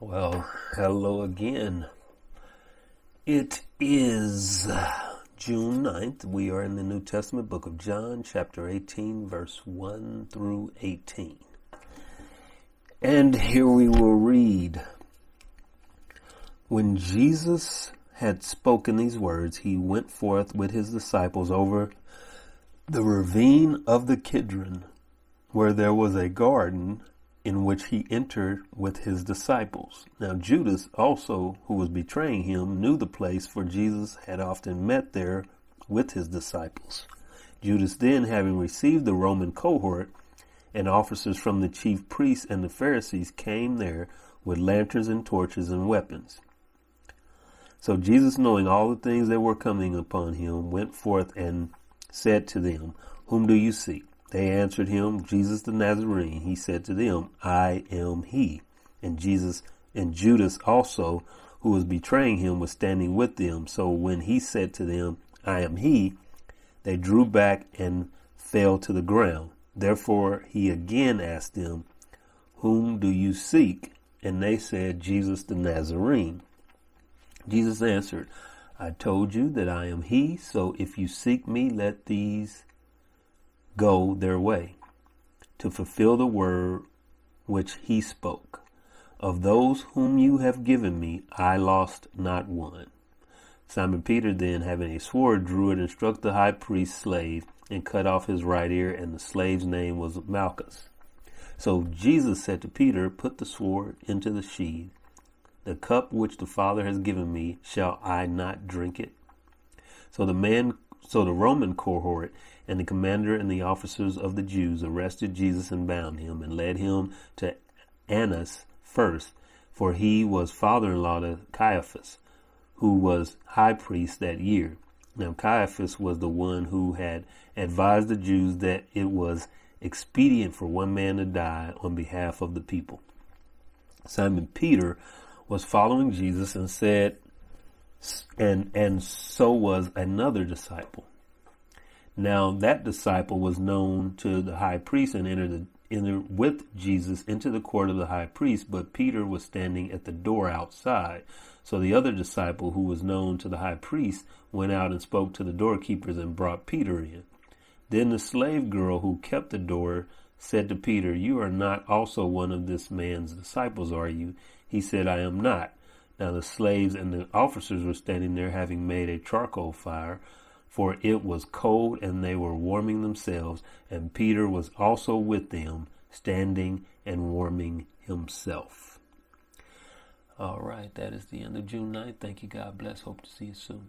Well, hello again. It is June 9th. We are in the New Testament book of John, chapter 18, verse 1 through 18. And here we will read. When Jesus had spoken these words, he went forth with his disciples over the ravine of the Kidron, where there was a garden in which he entered with his disciples. Now Judas also, who was betraying him, knew the place, for Jesus had often met there with his disciples. Judas then, having received the Roman cohort and officers from the chief priests and the Pharisees, came there with lanterns and torches and weapons. So Jesus, knowing all the things that were coming upon him, went forth and said to them, "Whom do you seek?" They answered him, "Jesus the Nazarene." He said to them, "I am he." And Judas also, who was betraying him, was standing with them. So when he said to them, "I am he," they drew back and fell to the ground. Therefore he again asked them, "Whom do you seek?" And they said, "Jesus the Nazarene." Jesus answered, "I told you that I am he. So if you seek me, let these go their way, to fulfill the word which he spoke. Of those whom you have given me, I lost not one." Simon Peter then, having a sword, drew it and struck the high priest's slave and cut off his right ear, and the slave's name was Malchus. So Jesus said to Peter, "Put the sword into the sheath. The cup which the Father has given me, shall I not drink it?" So the Roman cohort and the commander and the officers of the Jews arrested Jesus and bound him and led him to Annas first, for he was father-in-law to Caiaphas, who was high priest that year. Now Caiaphas was the one who had advised the Jews that it was expedient for one man to die on behalf of the people. Simon Peter was following Jesus and said, and so was another disciple. Now that disciple was known to the high priest and entered with Jesus into the court of the high priest, but Peter was standing at the door outside. So the other disciple, who was known to the high priest, went out and spoke to the doorkeepers and brought Peter in. Then the slave girl who kept the door said to Peter, "You are not also one of this man's disciples, are you?" He said, "I am not." Now the slaves and the officers were standing there, having made a charcoal fire, for it was cold, and they were warming themselves, and Peter was also with them, standing and warming himself. All right, that is the end of June 9th. Thank you. God bless. Hope to see you soon.